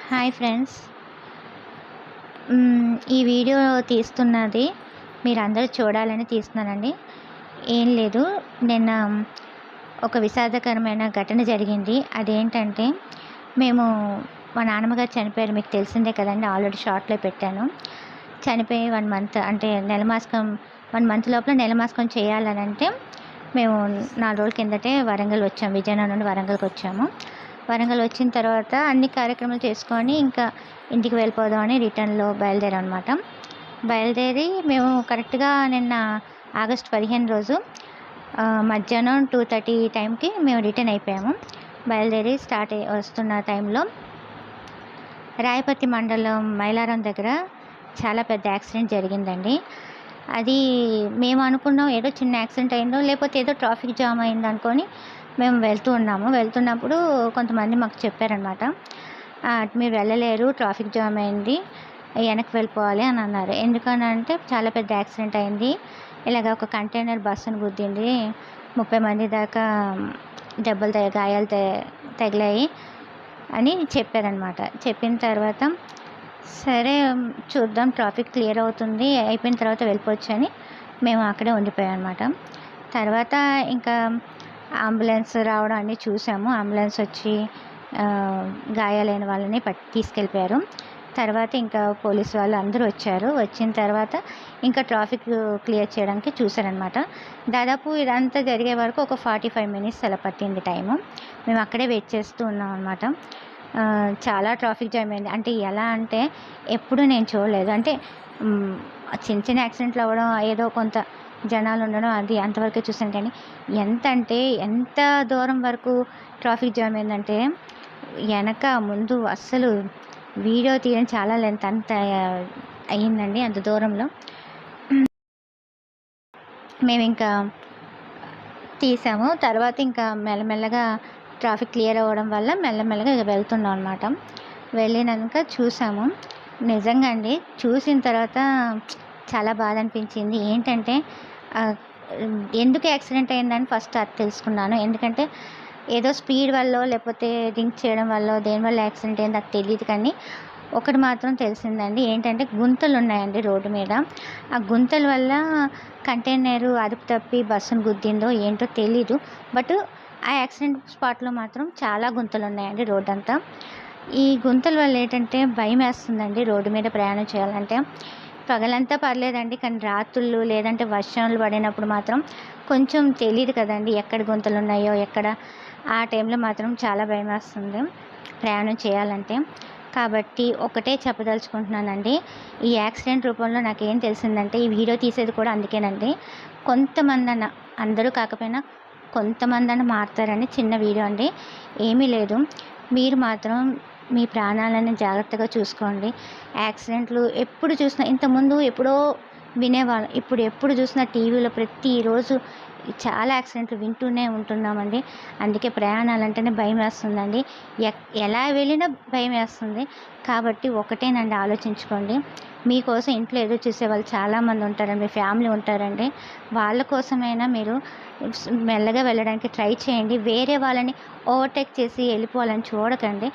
Hi friends. ఈ video తీస్తున్నది మీరందరూ చూడాలని తీస్తున్నానండి. ఏం లేదు, నిన్న ఒక విషాదకరమైన ఘటన జరిగింది. అదేంటంటే మేము మా నాన్నమ్మగారు చనిపోయారు. మీకు తెలిసిందే కదండి, ఆల్రెడీ షార్ట్లో పెట్టాను. చనిపోయి 1 మంత్ అంటే నెలమాసకం 1 మంత్ లోపల నెలమాసకం చేయాలని అంటే మేము 4 రోజుల కిందటే వరంగల్ వచ్చాము. విజయనగరం నుండి వరంగల్కి వచ్చాము. వరంగల్ వచ్చిన తర్వాత అన్ని కార్యక్రమాలు చేసుకొని ఇంకా ఇంటికి వెళ్ళిపోదామని రిటర్న్లో బయలుదేరాం అనమాట. బయలుదేరి మేము కరెక్ట్గా నిన్న ఆగస్టు 15 రోజు మధ్యాహ్నం 2:30 టైంకి మేము రిటర్న్ అయిపోయాము. బయలుదేరి వస్తున్న టైంలో రాయపర్తి మండలం మైలారం దగ్గర చాలా పెద్ద యాక్సిడెంట్ జరిగిందండి. అది మేము అనుకున్నాం ఏదో చిన్న యాక్సిడెంట్ అయిందో లేకపోతే ఏదో ట్రాఫిక్ జామ్ అయింది అనుకొని మేము వెళ్తున్నప్పుడు కొంతమంది మాకు చెప్పారనమాట, మీరు వెళ్ళలేరు, ట్రాఫిక్ జామ్ అయింది, వెనక్కి వెళ్ళిపోవాలి అని అన్నారు. ఎందుకని అంటే చాలా పెద్ద యాక్సిడెంట్ అయింది, ఇలాగ ఒక కంటైనర్ బస్సును గుద్దింది, 30 మంది దాకా గాయాలు తగిలాయి అని చెప్పారనమాట. చెప్పిన తర్వాత సరే చూద్దాం, ట్రాఫిక్ క్లియర్ అవుతుంది, అయిపోయిన తర్వాత వెళ్ళిపోవచ్చు అని మేము అక్కడే ఉండిపోయాం అనమాట. తర్వాత ఇంకా అంబులెన్స్ రావడం అన్నీ చూసాము. అంబులెన్స్ వచ్చి గాయాలైన వాళ్ళని తీసుకెళ్ళిపోయారు. తర్వాత ఇంకా పోలీసు వాళ్ళు అందరూ వచ్చారు. వచ్చిన తర్వాత ఇంకా ట్రాఫిక్ క్లియర్ చేయడానికి చూసారనమాట. దాదాపు ఇదంతా జరిగే వరకు ఒక 45 మినిట్స్ అలా పట్టింది టైము. మేము అక్కడే వెయిట్ చేస్తూ ఉన్నాం అనమాట. చాలా ట్రాఫిక్ జామ్ అయింది. అంటే ఎలా అంటే ఎప్పుడు నేను చూడలేదు. అంటే చిన్న చిన్న యాక్సిడెంట్లు అవ్వడం, ఏదో కొంత జనాలు ఉండడం, అది అంతవరకే చూసాను. కానీ ఎంత దూరం వరకు ట్రాఫిక్ జామ్ అయిందంటే వెనక ముందు అస్సలు వీడియో తీయడం చాలా లెంత్ అంత అయ్యిందండి. అంత దూరంలో మేము ఇంకా తీసాము. తర్వాత ఇంకా మెల్లమెల్లగా ట్రాఫిక్ క్లియర్ అవ్వడం వల్ల మెల్లమెల్లగా వెళ్తున్నాం అనమాట. వెళ్ళినాక చూసాము. నిజంగా అండి, చూసిన తర్వాత చాలా బాధ అనిపించింది. ఏంటంటే ఎందుకు యాక్సిడెంట్ అయిందని ఫస్ట్ అది తెలుసుకున్నాను. ఎందుకంటే ఏదో స్పీడ్ వల్ల లేకపోతే డ్రింక్ చేయడం వల్ల దేనివల్ల యాక్సిడెంట్ అయింది అది తెలియదు. కానీ ఒకటి మాత్రం తెలిసిందండి, ఏంటంటే గుంతలు ఉన్నాయండి రోడ్డు మీద. ఆ గుంతల వల్ల కంటైనరు అదుపు తప్పి బస్సును గుద్దిందో ఏంటో తెలీదు. బట్ ఆ యాక్సిడెంట్ స్పాట్లో మాత్రం చాలా గుంతలు ఉన్నాయండి రోడ్డు అంతా. ఈ గుంతల వల్ల ఏంటంటే భయం వేస్తుందండి రోడ్డు మీద ప్రయాణం చేయాలంటే. పగలంతా పర్లేదండి, కానీ రాత్రులు లేదంటే వర్షాలు పడినప్పుడు మాత్రం కొంచెం తెలియదు కదండి ఎక్కడ గుంతలు ఉన్నాయో ఎక్కడ. ఆ టైంలో మాత్రం చాలా భయం వేస్తుంది ప్రయాణం చేయాలంటే. కాబట్టి ఒకటే చెప్పదలుచుకుంటున్నానండి, ఈ యాక్సిడెంట్ రూపంలో నాకేం తెలిసిందంటే, ఈ వీడియో తీసేది కూడా అందుకేనండి. కొంతమంది అందరూ కాకపోయినా కొంతమంది మారుతారని చిన్న వీడియో అండి, ఏమీ లేదు. మీరు మాత్రం మీ ప్రాణాలను జాగ్రత్తగా చూసుకోండి. యాక్సిడెంట్లు ఎప్పుడు చూసినా, ఇంతకుముందు ఎప్పుడో వినేవాళ్ళం, ఇప్పుడు ఎప్పుడు చూసినా టీవీలో ప్రతిరోజు చాలా యాక్సిడెంట్లు వింటూనే ఉంటున్నామండి. అందుకే ప్రయాణాలంటేనే భయం వేస్తుందండి. ఎలా వెళ్ళినా భయం వేస్తుంది. కాబట్టి ఒకటేనండి, ఆలోచించుకోండి. మీకోసం ఇంట్లో ఎదురు చూసే వాళ్ళు చాలామంది ఉంటారండి, మీ ఫ్యామిలీ ఉంటారండి. వాళ్ళ కోసమైనా మీరు మెల్లగా వెళ్ళడానికి ట్రై చేయండి. వేరే వాళ్ళని ఓవర్టేక్ చేసి వెళ్ళిపోవాలని చూడకండి.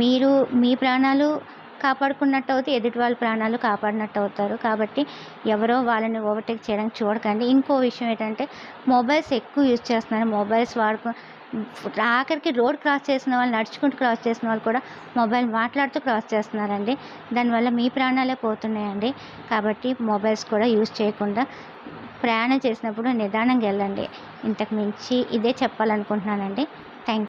మీరు మీ ప్రాణాలు కాపాడుకున్నట్టు అవుతే ఎదుటి వాళ్ళ ప్రాణాలు కాపాడినట్టు అవుతారు. కాబట్టి ఎవరో వాళ్ళని ఓవర్టేక్ చేయడానికి చూడకండి. ఇంకో విషయం ఏంటంటే, మొబైల్స్ ఎక్కువ యూజ్ చేస్తున్నారు. మొబైల్స్ ఆఖరికి రోడ్ క్రాస్ చేసిన వాళ్ళు, నడుచుకుంటూ క్రాస్ చేసిన వాళ్ళు కూడా మొబైల్ మాట్లాడుతూ క్రాస్ చేస్తున్నారండి. దానివల్ల మీ ప్రాణాలే పోతున్నాయండి. కాబట్టి మొబైల్స్ కూడా యూజ్ చేయకుండా ప్రయాణం చేసినప్పుడు నిదానంగా వెళ్ళండి. ఇంతకు మించి ఇదే చెప్పాలనుకుంటున్నానండి.